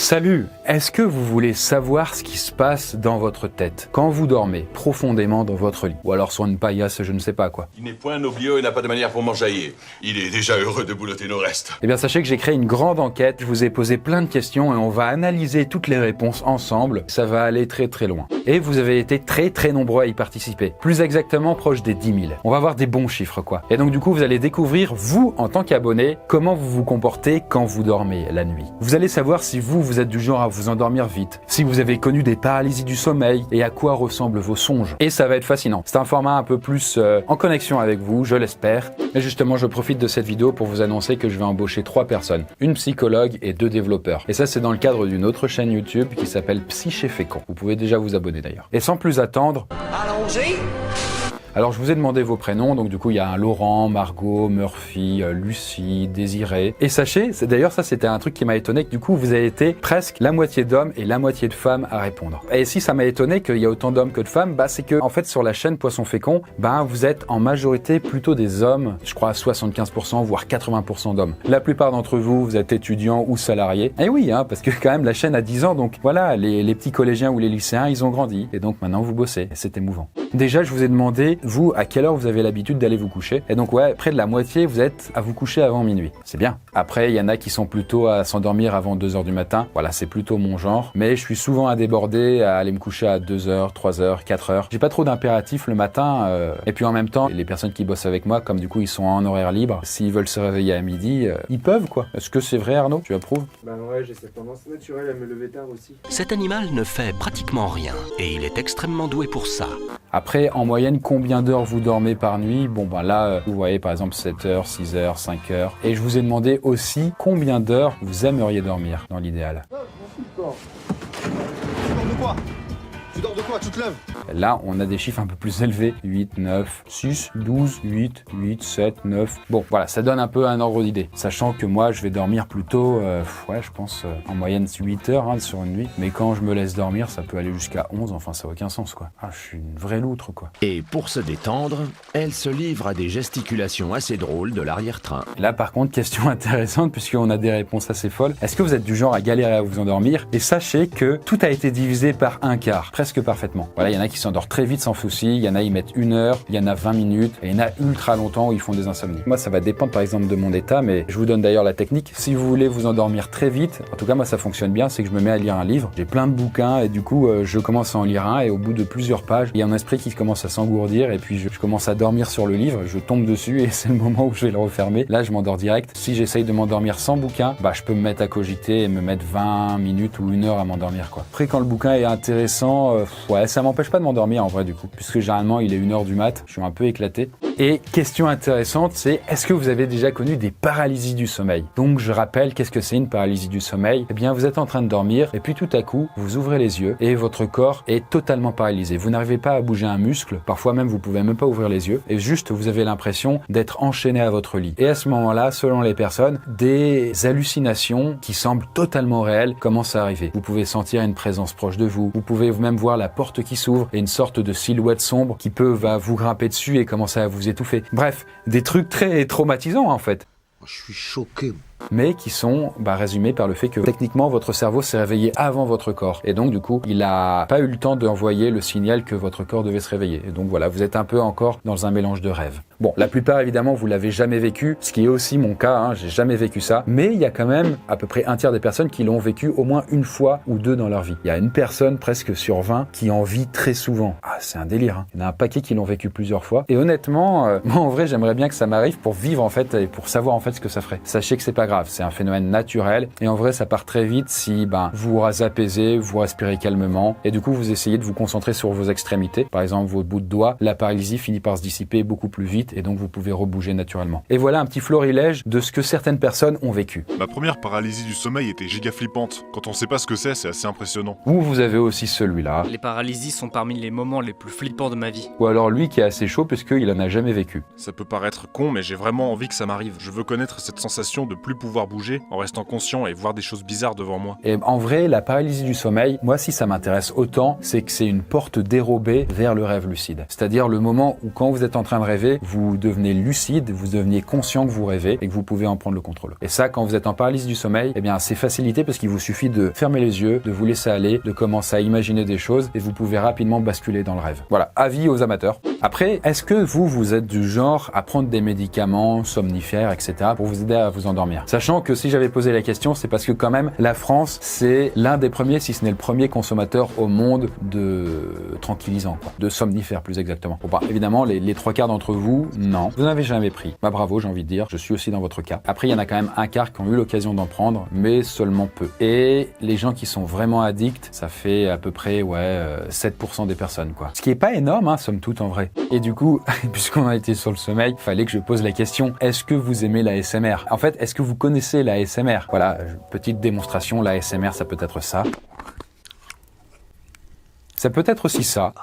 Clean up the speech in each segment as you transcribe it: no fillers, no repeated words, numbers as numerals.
Salut! Est-ce que vous voulez savoir ce qui se passe dans votre tête quand vous dormez profondément dans votre lit? Ou alors sur une paillasse, je ne sais pas quoi. Il n'est point noblio et n'a pas de manière pour m'enjailler. Il est déjà heureux de boulotter nos restes. Eh bien sachez que j'ai créé une grande enquête, je vous ai posé plein de questions et on va analyser toutes les réponses ensemble. Ça va aller très très loin. Et vous avez été très nombreux à y participer. Plus exactement proche des 10 000. On va voir des bons chiffres quoi. Et donc du coup vous allez découvrir, vous en tant qu'abonné, comment vous vous comportez quand vous dormez la nuit. Vous allez savoir si vous êtes du genre à vous endormir vite, si vous avez connu des paralysies du sommeil et à quoi ressemblent vos songes. Et ça va être fascinant. C'est un format un peu plus en connexion avec vous, je l'espère. Et justement, je profite de cette vidéo pour vous annoncer que je vais embaucher 3 personnes, une psychologue et 2 développeurs. Et ça, c'est dans le cadre d'une autre chaîne YouTube qui s'appelle Psyché Fécond. Vous pouvez déjà vous abonner d'ailleurs. Et sans plus attendre... Allongez. Alors je vous ai demandé vos prénoms, donc du coup il y a un Laurent, Margot, Murphy, Lucie, Désiré. Et sachez, d'ailleurs ça c'était un truc qui m'a étonné, que du coup vous avez été presque la moitié d'hommes et la moitié de femmes à répondre. Et si ça m'a étonné qu'il y a autant d'hommes que de femmes, c'est que en fait sur la chaîne Poisson Fécond, vous êtes en majorité plutôt des hommes, je crois à 75% voire 80% d'hommes. La plupart d'entre vous, vous êtes étudiants ou salariés. Et oui, parce que quand même la chaîne a 10 ans, donc voilà, les petits collégiens ou les lycéens, ils ont grandi. Et donc maintenant vous bossez, et c'est émouvant. Déjà je vous ai demandé, vous, à quelle heure vous avez l'habitude d'aller vous coucher? Et donc ouais, près de la moitié, vous êtes à vous coucher avant minuit. C'est bien. Après, il y en a qui sont plutôt à s'endormir avant 2h du matin. Voilà, c'est plutôt mon genre. Mais je suis souvent à déborder, à aller me coucher à 2h, 3h, 4h. J'ai pas trop d'impératifs le matin. Et puis en même temps, les personnes qui bossent avec moi, comme du coup ils sont en horaire libre, s'ils veulent se réveiller à midi, ils peuvent quoi. Est-ce que c'est vrai Arnaud? Tu approuves? Bah ouais, j'ai cette tendance naturelle à me lever tard aussi. Cet animal ne fait pratiquement rien et il est extrêmement doué pour ça. Après, en moyenne, combien d'heures vous dormez par nuit? Bon, là, vous voyez par exemple 7h, 6h, 5h. Et je vous ai demandé aussi combien d'heures vous aimeriez dormir dans l'idéal. Tu dors de quoi? Tu te lèves? Là, on a des chiffres un peu plus élevés. 8, 9, 6, 12, 8, 8, 7, 9. Bon, voilà, ça donne un peu un ordre d'idée. Sachant que moi, je vais dormir plutôt, je pense, en moyenne 8 heures sur une nuit. Mais quand je me laisse dormir, ça peut aller jusqu'à 11. Enfin, ça n'a aucun sens, quoi. Je suis une vraie loutre, quoi. Et pour se détendre, elle se livre à des gesticulations assez drôles de l'arrière-train. Là, par contre, question intéressante, puisqu'on a des réponses assez folles. Est-ce que vous êtes du genre à galérer à vous endormir? Et sachez que tout a été divisé par un quart, presque parfaitement. Voilà, il y en a qui s'endorment très vite sans souci, il y en a ils mettent 1 heure, il y en a 20 minutes, et il y en a ultra longtemps où ils font des insomnies. Moi, ça va dépendre par exemple de mon état, mais je vous donne d'ailleurs la technique. Si vous voulez vous endormir très vite, en tout cas moi ça fonctionne bien, c'est que je me mets à lire un livre. J'ai plein de bouquins et du coup je commence à en lire un et au bout de plusieurs pages, il y a un esprit qui commence à s'engourdir et puis je commence à dormir sur le livre, je tombe dessus et c'est le moment où je vais le refermer. Là, je m'endors direct. Si j'essaye de m'endormir sans bouquin, je peux me mettre à cogiter et me mettre 20 minutes ou 1 heure à m'endormir quoi. Après quand le bouquin est intéressant, ça m'empêche pas de m'endormir en vrai du coup, puisque généralement il est 1h du mat, je suis un peu éclaté. Et question intéressante, c'est est-ce que vous avez déjà connu des paralysies du sommeil? Donc je rappelle, qu'est-ce que c'est une paralysie du sommeil? Eh bien vous êtes en train de dormir et puis tout à coup vous ouvrez les yeux et votre corps est totalement paralysé. Vous n'arrivez pas à bouger un muscle, parfois même vous pouvez même pas ouvrir les yeux et juste vous avez l'impression d'être enchaîné à votre lit. Et à ce moment-là, selon les personnes, des hallucinations qui semblent totalement réelles commencent à arriver. Vous pouvez sentir une présence proche de vous, vous pouvez même voir la porte qui s'ouvre et une sorte de silhouette sombre qui peut vous grimper dessus et commencer à vous étouffer. Bref, des trucs très traumatisants en fait. Je suis choqué. Mais qui sont résumés par le fait que techniquement votre cerveau s'est réveillé avant votre corps et donc du coup il a pas eu le temps d'envoyer le signal que votre corps devait se réveiller et donc voilà, vous êtes un peu encore dans un mélange de rêves. Bon, la plupart évidemment vous l'avez jamais vécu, ce qui est aussi mon cas, j'ai jamais vécu ça, mais il y a quand même à peu près un tiers des personnes qui l'ont vécu au moins une fois ou deux dans leur vie. Il y a une personne presque sur 20 qui en vit très souvent. C'est un délire, Il y en a un paquet qui l'ont vécu plusieurs fois et honnêtement, moi en vrai j'aimerais bien que ça m'arrive pour vivre en fait et pour savoir en fait ce que ça ferait. Sachez que c'est pas grave, c'est un phénomène naturel et en vrai ça part très vite si vous vous apaisez, vous respirez calmement et du coup vous essayez de vous concentrer sur vos extrémités, par exemple vos bouts de doigts, la paralysie finit par se dissiper beaucoup plus vite et donc vous pouvez rebouger naturellement. Et voilà un petit florilège de ce que certaines personnes ont vécu. Ma première paralysie du sommeil était giga flippante. Quand on sait pas ce que c'est assez impressionnant. Ou vous avez aussi celui-là. Les paralysies sont parmi les moments les plus flippants de ma vie. Ou alors lui qui est assez chaud parce qu'il en a jamais vécu. Ça peut paraître con mais j'ai vraiment envie que ça m'arrive. Je veux connaître cette sensation de plus pouvoir pouvoir bouger en restant conscient et voir des choses bizarres devant moi. Et en vrai, la paralysie du sommeil, moi si ça m'intéresse autant, c'est que c'est une porte dérobée vers le rêve lucide. C'est-à-dire le moment où quand vous êtes en train de rêver, vous devenez lucide, vous devenez conscient que vous rêvez et que vous pouvez en prendre le contrôle. Et ça, quand vous êtes en paralysie du sommeil, eh bien c'est facilité parce qu'il vous suffit de fermer les yeux, de vous laisser aller, de commencer à imaginer des choses et vous pouvez rapidement basculer dans le rêve. Voilà, avis aux amateurs. Après, est-ce que vous êtes du genre à prendre des médicaments, somnifères, etc. pour vous aider à vous endormir? Sachant que si j'avais posé la question, c'est parce que quand même, la France, c'est l'un des premiers, si ce n'est le premier consommateur au monde de tranquillisants, quoi. De somnifères plus exactement. Bon, bah, évidemment, les trois quarts d'entre vous, non. Vous n'avez jamais pris. Bah bravo, j'ai envie de dire, je suis aussi dans votre cas. Après, il y en a quand même un quart qui ont eu l'occasion d'en prendre, mais seulement peu. Et les gens qui sont vraiment addicts, ça fait à peu près 7% des personnes, quoi. Ce qui est pas énorme, hein, somme toute en vrai. Et du coup, puisqu'on a été sur le sommeil, fallait que je pose la question, est-ce que vous aimez la ASMR? En fait, est-ce que vous connaissez la ASMR? Voilà, petite démonstration, la ASMR, ça peut être ça. Ça peut être aussi ça.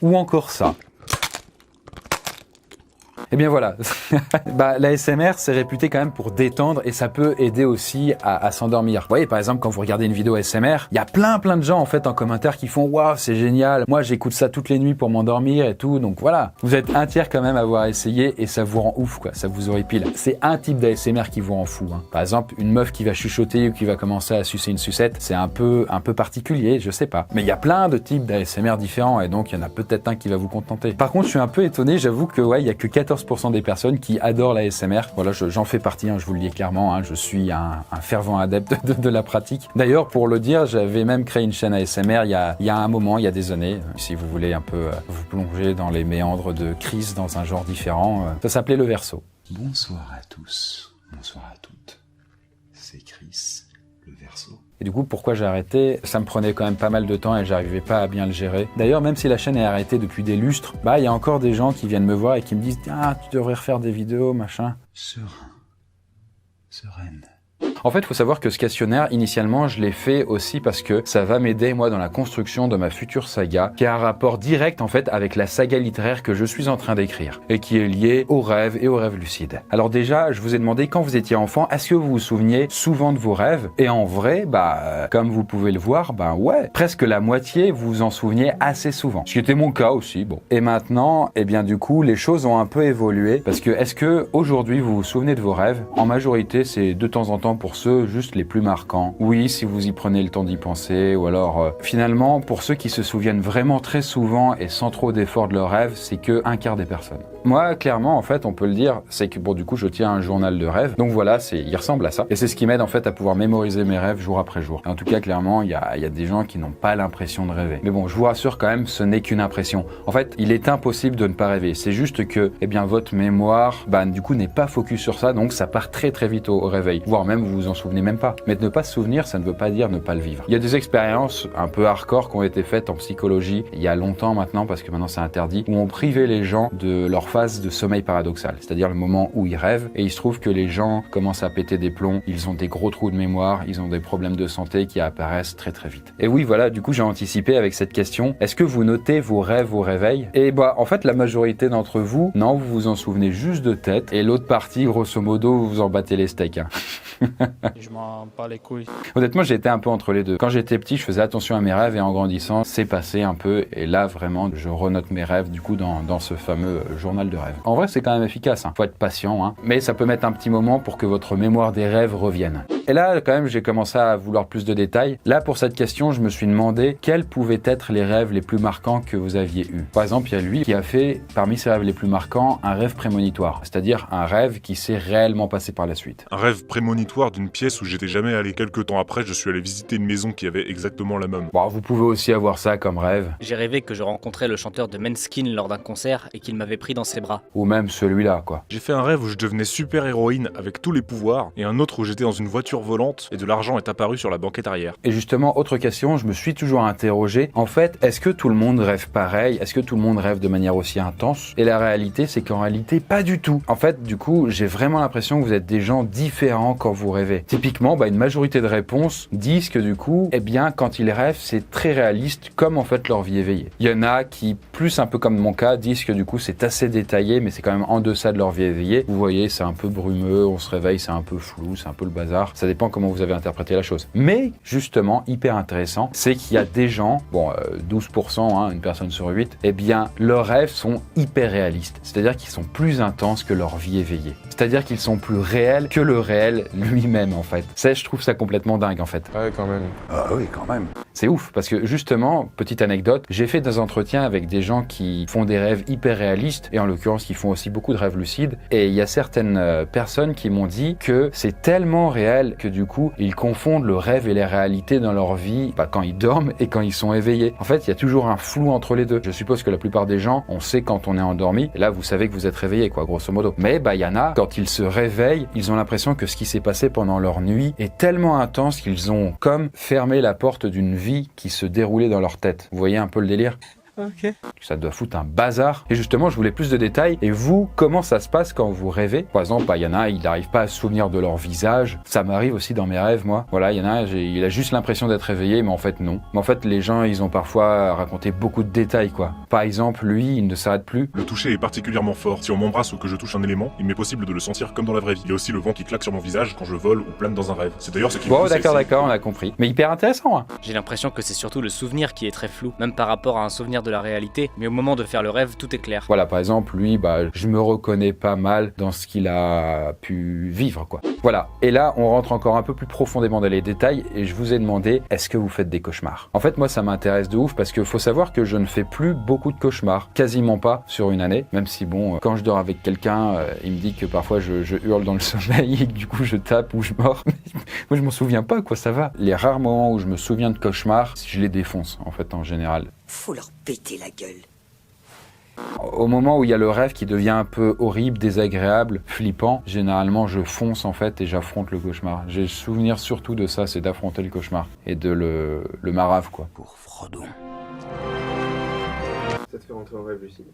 Ou encore ça. Eh bien voilà, bah, l'ASMR c'est réputé quand même pour détendre et ça peut aider aussi à s'endormir. Vous voyez par exemple quand vous regardez une vidéo ASMR, il y a plein de gens en fait en commentaire qui font « Waouh c'est génial, moi j'écoute ça toutes les nuits pour m'endormir et tout ». Donc voilà, vous êtes un tiers quand même à avoir essayé et ça vous rend ouf quoi, ça vous horripile. C'est un type d'ASMR qui vous rend fou. Hein. Par exemple une meuf qui va chuchoter ou qui va commencer à sucer une sucette, c'est un peu particulier, je sais pas. Mais il y a plein de types d'ASMR différents et donc il y en a peut-être un qui va vous contenter. Par contre je suis un peu étonné, j'avoue que il y a que 14% des personnes qui adorent la ASMR. Voilà, j'en fais partie, hein, je vous le dis clairement, hein, je suis un fervent adepte de la pratique. D'ailleurs, pour le dire, j'avais même créé une chaîne ASMR il y a un moment, il y a des années, si vous voulez un peu vous plonger dans les méandres de Chris dans un genre différent. Ça s'appelait Le Verseau. Bonsoir à tous, bonsoir à toutes. C'est Chris, Le Verseau. Et du coup, pourquoi j'ai arrêté? Ça me prenait quand même pas mal de temps et j'arrivais pas à bien le gérer. D'ailleurs, même si la chaîne est arrêtée depuis des lustres, bah, il y a encore des gens qui viennent me voir et qui me disent « Ah, tu devrais refaire des vidéos, machin. » Serein. Sereine. En fait, il faut savoir que ce questionnaire, initialement, je l'ai fait aussi parce que ça va m'aider, moi, dans la construction de ma future saga, qui a un rapport direct, en fait, avec la saga littéraire que je suis en train d'écrire, et qui est liée aux rêves et aux rêves lucides. Alors déjà, je vous ai demandé, quand vous étiez enfant, est-ce que vous vous souveniez souvent de vos rêves? Et en vrai, bah, comme vous pouvez le voir, bah ouais, presque la moitié, vous vous en souveniez assez souvent. Ce qui était mon cas aussi, bon. Et maintenant, eh bien, du coup, les choses ont un peu évolué, parce que est-ce que, aujourd'hui, vous vous souvenez de vos rêves? En majorité, c'est de temps en temps pour ceux juste les plus marquants. Oui, si vous y prenez le temps d'y penser, ou alors finalement, pour ceux qui se souviennent vraiment très souvent et sans trop d'efforts de leurs rêves, c'est que un quart des personnes. Moi, clairement, en fait, on peut le dire, c'est que bon, du coup, je tiens un journal de rêves. Donc voilà, il ressemble à ça. Et c'est ce qui m'aide en fait à pouvoir mémoriser mes rêves jour après jour. Et en tout cas, clairement, il y a des gens qui n'ont pas l'impression de rêver. Mais bon, je vous rassure quand même, ce n'est qu'une impression. En fait, il est impossible de ne pas rêver. C'est juste que, eh bien, votre mémoire, bah, du coup, n'est pas focus sur ça, donc ça part très très vite au réveil. Voire même, vous vous en souvenez même pas. Mais de ne pas se souvenir, ça ne veut pas dire ne pas le vivre. Il y a des expériences un peu hardcore qui ont été faites en psychologie, il y a longtemps maintenant, parce que maintenant c'est interdit, où on privait les gens de leur phase de sommeil paradoxal, c'est-à-dire le moment où ils rêvent, et il se trouve que les gens commencent à péter des plombs, ils ont des gros trous de mémoire, ils ont des problèmes de santé qui apparaissent très très vite. Et oui, voilà, du coup j'ai anticipé avec cette question, est-ce que vous notez vos rêves au réveil? Et bah, en fait, la majorité d'entre vous, non, vous vous en souvenez juste de tête, et l'autre partie, grosso modo, vous vous en battez les steaks. Hein. Je m'en bats les couilles. Honnêtement, j'étais un peu entre les deux. Quand j'étais petit, je faisais attention à mes rêves et en grandissant, c'est passé un peu. Et là, vraiment, je renote mes rêves du coup dans ce fameux journal de rêves. En vrai, c'est quand même efficace. Hein. Faut être patient, hein. Mais ça peut mettre un petit moment pour que votre mémoire des rêves revienne. Et là, quand même, j'ai commencé à vouloir plus de détails. Là, pour cette question, je me suis demandé quels pouvaient être les rêves les plus marquants que vous aviez eus. Par exemple, il y a lui qui a fait, parmi ses rêves les plus marquants, un rêve prémonitoire. C'est-à-dire un rêve qui s'est réellement passé par la suite. Un rêve prémonitoire d'une pièce où j'étais jamais allé. Quelques temps après, je suis allé visiter une maison qui avait exactement la même. Bon, vous pouvez aussi avoir ça comme rêve. J'ai rêvé que je rencontrais le chanteur de Måneskin lors d'un concert et qu'il m'avait pris dans ses bras. Ou même celui-là, quoi. J'ai fait un rêve où je devenais super héroïne avec tous les pouvoirs, et un autre où j'étais dans une voiture voiture volante et de l'argent est apparu sur la banquette arrière. Et justement, autre question, je me suis toujours interrogé, en fait, est-ce que tout le monde rêve pareil? Est-ce que tout le monde rêve de manière aussi intense? Et la réalité, c'est qu'en réalité, pas du tout. En fait, du coup, j'ai vraiment l'impression que vous êtes des gens différents quand vous rêvez. Typiquement, une majorité de réponses disent que du coup, eh bien, quand ils rêvent, c'est très réaliste, comme en fait leur vie éveillée. Il y en a qui, plus un peu comme mon cas, disent que du coup, c'est assez détaillé, mais c'est quand même en deçà de leur vie éveillée. Vous voyez, c'est un peu brumeux, on se réveille, c'est un peu flou, c'est un peu le bazar. Ça dépend comment vous avez interprété la chose. Mais, justement, hyper intéressant, c'est qu'il y a des gens, 12%, une personne sur 8, eh bien, leurs rêves sont hyper réalistes. C'est-à-dire qu'ils sont plus intenses que leur vie éveillée. C'est-à-dire qu'ils sont plus réels que le réel lui-même, en fait. Ça, je trouve ça complètement dingue, en fait. Ouais, quand même. Ah oui, quand même. C'est ouf, parce que justement, petite anecdote, j'ai fait des entretiens avec des gens qui font des rêves hyper réalistes, et en l'occurrence, qui font aussi beaucoup de rêves lucides, et il y a certaines personnes qui m'ont dit que c'est tellement réel que du coup, ils confondent le rêve et la réalité dans leur vie, quand ils dorment et quand ils sont éveillés. En fait, il y a toujours un flou entre les deux. Je suppose que la plupart des gens, on sait quand on est endormi, et là, vous savez que vous êtes réveillé, grosso modo. Mais, il y en a, quand ils se réveillent, ils ont l'impression que ce qui s'est passé pendant leur nuit est tellement intense qu'ils ont comme fermé la porte d'une vie qui se déroulait dans leur tête. Vous voyez un peu le délire ? Ok. Ça doit foutre un bazar. Et justement, je voulais plus de détails. Et vous, comment ça se passe quand vous rêvez? Par exemple, il y en a, ils n'arrivent pas à se souvenir de leur visage. Ça m'arrive aussi dans mes rêves, moi. Voilà, il y en a, il a juste l'impression d'être réveillé, mais en fait, non. Mais en fait, les gens, ils ont parfois raconté beaucoup de détails, quoi. Par exemple, lui, il ne s'arrête plus. Le toucher est particulièrement fort. Si on m'embrasse ou que je touche un élément, il m'est possible de le sentir comme dans la vraie vie. Il y a aussi le vent qui claque sur mon visage quand je vole ou plane dans un rêve. C'est d'ailleurs ce qui me pousse à essayer. D'accord, on a compris. Mais hyper intéressant, hein. J'ai l'impression que c'est surtout le souvenir qui est très flou, même par rapport à un souvenir de la réalité, mais au moment de faire le rêve, tout est clair. Voilà, par exemple, lui, je me reconnais pas mal dans ce qu'il a pu vivre, quoi. Voilà. Et là, on rentre encore un peu plus profondément dans les détails et je vous ai demandé, est-ce que vous faites des cauchemars? En fait, moi, ça m'intéresse de ouf parce qu'il faut savoir que je ne fais plus beaucoup de cauchemars. Quasiment pas sur une année. Même si, quand je dors avec quelqu'un, il me dit que parfois je hurle dans le sommeil et que du coup, je tape ou je mords. Moi, je m'en souviens pas, quoi, ça va. Les rares moments où je me souviens de cauchemars, je les défonce, en fait, en général. Faut leur péter la gueule. Au moment où il y a le rêve qui devient un peu horrible, désagréable, flippant, généralement je fonce en fait et j'affronte le cauchemar. J'ai le souvenir surtout de ça, c'est d'affronter le cauchemar et de le marave, quoi. Pour Frodon. Ça te fait rentrer en rêve lucide?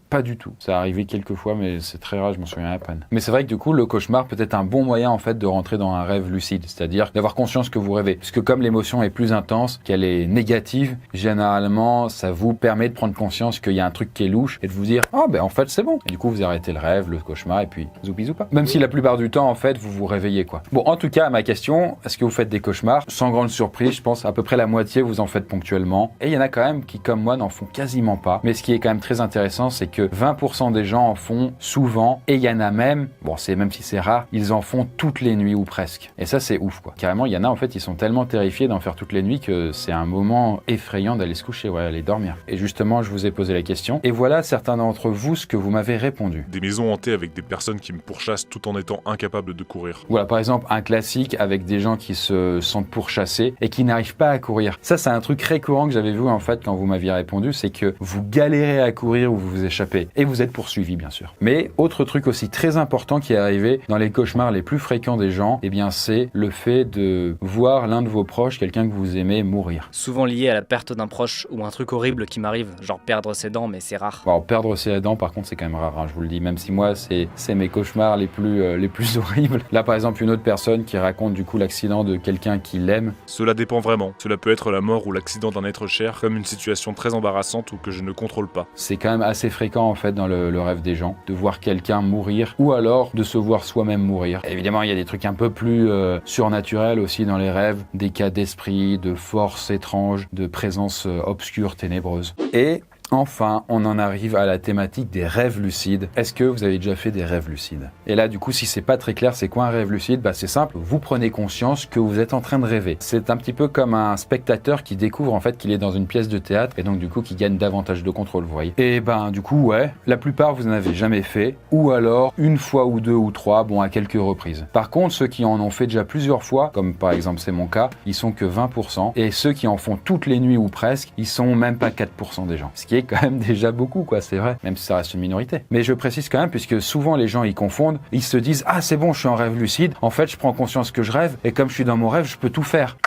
Pas du tout. Ça a arrivé quelques fois, mais c'est très rare, je m'en souviens à peine. Mais c'est vrai que du coup, le cauchemar peut être un bon moyen en fait de rentrer dans un rêve lucide, c'est-à-dire d'avoir conscience que vous rêvez. Parce que comme l'émotion est plus intense, qu'elle est négative, généralement, ça vous permet de prendre conscience qu'il y a un truc qui est louche et de vous dire « Ah en fait c'est bon ». Et du coup, vous arrêtez le rêve, le cauchemar et puis zoupi zoupa. Même si la plupart du temps, en fait, vous vous réveillez, quoi. Bon, en tout cas, à ma question, est-ce que vous faites des cauchemars? Sans grande surprise, je pense à peu près la moitié vous en faites ponctuellement. Et il y en a quand même qui, comme moi, n'en font quasiment pas. Mais ce qui est quand même très intéressant, c'est que 20% des gens en font souvent, et il y en a même, même si c'est rare, ils en font toutes les nuits ou presque. Et ça, c'est ouf, quoi. Carrément, il y en a, en fait, ils sont tellement terrifiés d'en faire toutes les nuits que c'est un moment effrayant d'aller se coucher, aller dormir. Et justement, je vous ai posé la question, et voilà certains d'entre vous ce que vous m'avez répondu. Des maisons hantées avec des personnes qui me pourchassent tout en étant incapables de courir. Voilà, par exemple, un classique avec des gens qui se sentent pourchassés et qui n'arrivent pas à courir. Ça, c'est un truc récurrent que j'avais vu, en fait, quand vous m'aviez répondu, c'est que vous galérez à courir ou vous vous échappez. Et vous êtes poursuivi, bien sûr. Mais autre truc aussi très important qui est arrivé dans les cauchemars les plus fréquents des gens, c'est le fait de voir l'un de vos proches, quelqu'un que vous aimez, mourir. Souvent lié à la perte d'un proche ou un truc horrible qui m'arrive, genre perdre ses dents, mais c'est rare. Alors, perdre ses dents, par contre, c'est quand même rare, hein, je vous le dis, même si moi, c'est mes cauchemars les plus horribles. Là, par exemple, une autre personne qui raconte du coup l'accident de quelqu'un qui l'aime. Cela dépend vraiment. Cela peut être la mort ou l'accident d'un être cher, comme une situation très embarrassante ou que je ne contrôle pas. C'est quand même assez fréquent, en fait, dans le rêve des gens, de voir quelqu'un mourir ou alors de se voir soi-même mourir. Évidemment, il y a des trucs un peu plus surnaturels aussi dans les rêves, des cas d'esprit, de forces étranges, de présences obscures, ténébreuses. Et enfin, on en arrive à la thématique des rêves lucides. Est-ce que vous avez déjà fait des rêves lucides? Et là, du coup, si c'est pas très clair, c'est quoi un rêve lucide? C'est simple, vous prenez conscience que vous êtes en train de rêver. C'est un petit peu comme un spectateur qui découvre en fait qu'il est dans une pièce de théâtre et donc du coup qui gagne davantage de contrôle, vous voyez. Et du coup, ouais, la plupart vous n'en avez jamais fait, ou alors une fois ou deux ou trois, à quelques reprises. Par contre, ceux qui en ont fait déjà plusieurs fois, comme par exemple c'est mon cas, ils sont que 20%, et ceux qui en font toutes les nuits ou presque, ils sont même pas 4% des gens. Ce qui est est quand même déjà beaucoup, quoi, c'est vrai, même si ça reste une minorité. Mais je précise quand même, puisque souvent les gens y confondent, ils se disent « Ah, c'est bon, je suis en rêve lucide, en fait, je prends conscience que je rêve, et comme je suis dans mon rêve, je peux tout faire. »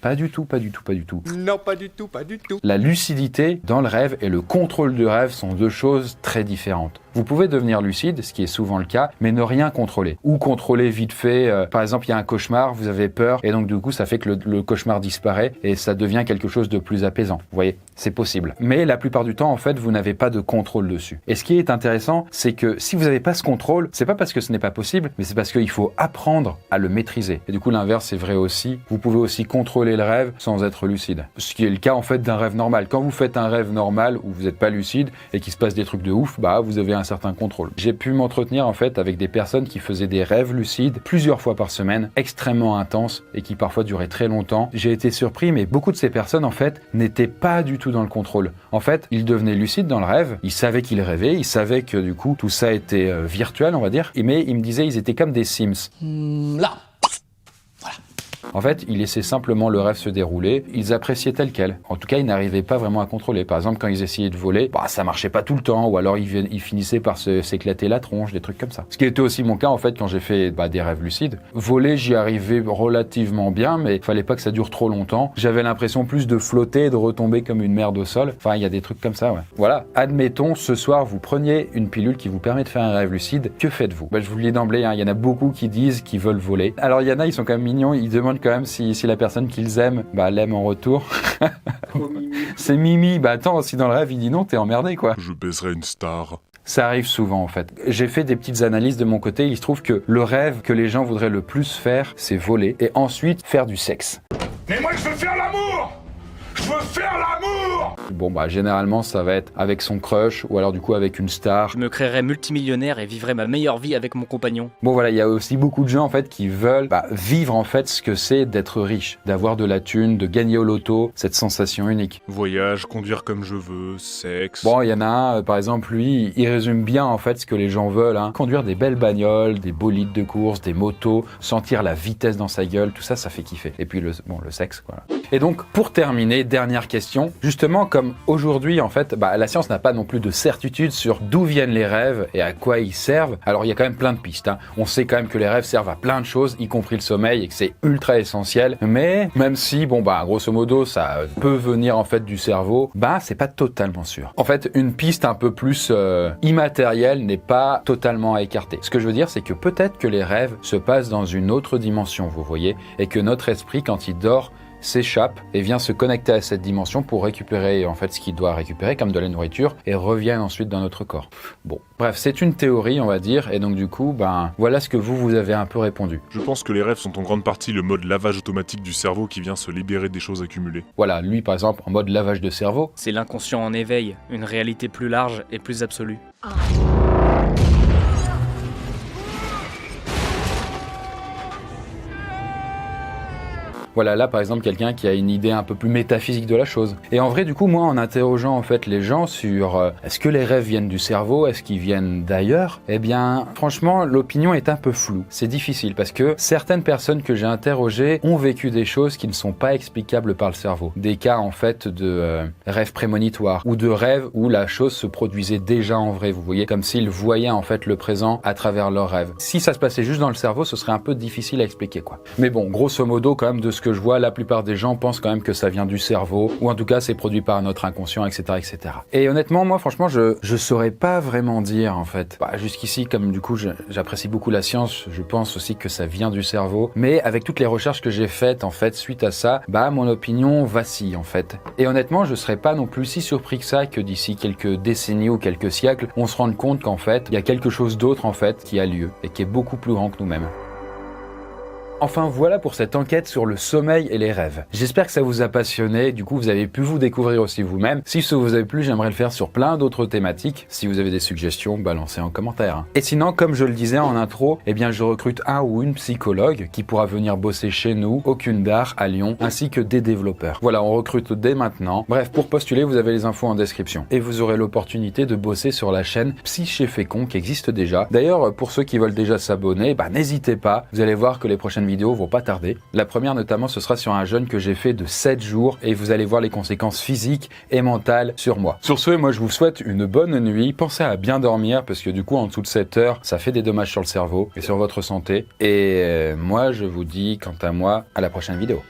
Pas du tout, pas du tout, pas du tout. Non, pas du tout, pas du tout. La lucidité dans le rêve et le contrôle du rêve sont deux choses très différentes. Vous pouvez devenir lucide, ce qui est souvent le cas, mais ne rien contrôler. Ou contrôler vite fait, par exemple, il y a un cauchemar, vous avez peur, et donc du coup, ça fait que le cauchemar disparaît, et ça devient quelque chose de plus apaisant. Vous voyez, c'est possible. Mais la plupart du temps, en fait, vous n'avez pas de contrôle dessus. Et ce qui est intéressant, c'est que si vous n'avez pas ce contrôle, c'est pas parce que ce n'est pas possible, mais c'est parce qu'il faut apprendre à le maîtriser. Et du coup, l'inverse est vrai aussi. Vous pouvez aussi contrôler le rêve sans être lucide. Ce qui est le cas, en fait, d'un rêve normal. Quand vous faites un rêve normal où vous n'êtes pas lucide et qu'il se passe des trucs de ouf, bah, vous avez un certain contrôle. J'ai pu m'entretenir en fait avec des personnes qui faisaient des rêves lucides plusieurs fois par semaine, extrêmement intenses et qui parfois duraient très longtemps. J'ai été surpris, mais beaucoup de ces personnes en fait n'étaient pas du tout dans le contrôle. En fait, ils devenaient lucides dans le rêve, ils savaient qu'ils rêvaient, ils savaient que du coup tout ça était virtuel, on va dire, mais ils me disaient ils étaient comme des Sims. Là. En fait, ils laissaient simplement le rêve se dérouler, ils appréciaient tel quel. En tout cas, ils n'arrivaient pas vraiment à contrôler. Par exemple, quand ils essayaient de voler, bah, ça marchait pas tout le temps, ou alors ils finissaient par s'éclater la tronche, des trucs comme ça. Ce qui était aussi mon cas, en fait, quand j'ai fait des rêves lucides. Voler, j'y arrivais relativement bien, mais il fallait pas que ça dure trop longtemps. J'avais l'impression plus de flotter et de retomber comme une merde au sol. Enfin, il y a des trucs comme ça, ouais. Voilà. Admettons, ce soir, vous preniez une pilule qui vous permet de faire un rêve lucide. Que faites-vous? Bah, je vous le dis d'emblée, hein, il y en a beaucoup qui disent qu'ils veulent voler. Alors, il y en a, ils sont quand même mignons, ils demandent quand même si la personne qu'ils aiment, bah, l'aime en retour. C'est Mimi. Bah, attends, si dans le rêve, il dit non, t'es emmerdé, quoi. Je baisserai une star. Ça arrive souvent, en fait. J'ai fait des petites analyses de mon côté. Il se trouve que le rêve que les gens voudraient le plus faire, c'est voler. Et ensuite, faire du sexe. Mais moi, je veux faire l'amour! Je veux faire l'amour! Bon, bah, généralement, ça va être avec son crush ou alors, du coup, avec une star. Je me créerais multimillionnaire et vivrais ma meilleure vie avec mon compagnon. Bon, voilà, il y a aussi beaucoup de gens, en fait, qui veulent vivre, en fait, ce que c'est d'être riche, d'avoir de la thune, de gagner au loto, cette sensation unique. Voyage, conduire comme je veux, sexe... Bon, il y en a un, par exemple, lui, il résume bien, en fait, ce que les gens veulent, hein. Conduire des belles bagnoles, des bolides de course, des motos, sentir la vitesse dans sa gueule, tout ça, ça fait kiffer. Et puis, le sexe, voilà. Et donc, pour terminer, dernière question. Justement, comme aujourd'hui, en fait, la science n'a pas non plus de certitude sur d'où viennent les rêves et à quoi ils servent. Alors, il y a quand même plein de pistes, hein. On sait quand même que les rêves servent à plein de choses, y compris le sommeil, et que c'est ultra essentiel. Mais, même si, grosso modo, ça peut venir, en fait, du cerveau, c'est pas totalement sûr. En fait, une piste un peu plus immatérielle n'est pas totalement à écarter. Ce que je veux dire, c'est que peut-être que les rêves se passent dans une autre dimension, vous voyez, et que notre esprit, quand il dort, s'échappe et vient se connecter à cette dimension pour récupérer en fait ce qu'il doit récupérer comme de la nourriture et reviennent ensuite dans notre corps. Bon, bref, c'est une théorie on va dire et donc du coup, voilà ce que vous avez un peu répondu. Je pense que les rêves sont en grande partie le mode lavage automatique du cerveau qui vient se libérer des choses accumulées. Voilà, lui par exemple en mode lavage de cerveau. C'est l'inconscient en éveil, une réalité plus large et plus absolue. Voilà, là par exemple quelqu'un qui a une idée un peu plus métaphysique de la chose. Et en vrai du coup moi en interrogeant en fait les gens sur est-ce que les rêves viennent du cerveau, est-ce qu'ils viennent d'ailleurs, eh bien franchement l'opinion est un peu floue. C'est difficile parce que certaines personnes que j'ai interrogées ont vécu des choses qui ne sont pas explicables par le cerveau. Des cas en fait de rêves prémonitoires ou de rêves où la chose se produisait déjà en vrai, vous voyez, comme s'ils voyaient en fait le présent à travers leurs rêves. Si ça se passait juste dans le cerveau, ce serait un peu difficile à expliquer quoi. Mais bon, grosso modo quand même de ce que je vois, la plupart des gens pensent quand même que ça vient du cerveau, ou en tout cas c'est produit par notre inconscient, etc., etc. Et honnêtement, moi franchement, je saurais pas vraiment dire en fait. Jusqu'ici, comme du coup j'apprécie beaucoup la science, je pense aussi que ça vient du cerveau, mais avec toutes les recherches que j'ai faites en fait suite à ça, mon opinion vacille en fait. Et honnêtement, je serais pas non plus si surpris que ça que d'ici quelques décennies ou quelques siècles, on se rende compte qu'en fait, il y a quelque chose d'autre en fait qui a lieu et qui est beaucoup plus grand que nous-mêmes. Enfin voilà pour cette enquête sur le sommeil et les rêves. J'espère que ça vous a passionné, du coup vous avez pu vous découvrir aussi vous-même. Si ça vous a plu, j'aimerais le faire sur plein d'autres thématiques. Si vous avez des suggestions, balancez en commentaire. Et sinon, comme je le disais en intro, je recrute un ou une psychologue qui pourra venir bosser chez nous, au Cundar, à Lyon, ainsi que des développeurs. Voilà, on recrute dès maintenant. Bref, pour postuler, vous avez les infos en description. Et vous aurez l'opportunité de bosser sur la chaîne Psy chez Fécond qui existe déjà. D'ailleurs, pour ceux qui veulent déjà s'abonner, n'hésitez pas. Vous allez voir que les prochaines prochaines vidéos vont pas tarder. La première notamment, ce sera sur un jeûne que j'ai fait de 7 jours et vous allez voir les conséquences physiques et mentales sur moi. Sur ce, moi je vous souhaite une bonne nuit. Pensez à bien dormir parce que du coup en dessous de 7 heures, ça fait des dommages sur le cerveau et sur votre santé. Et moi je vous dis quant à moi à la prochaine vidéo.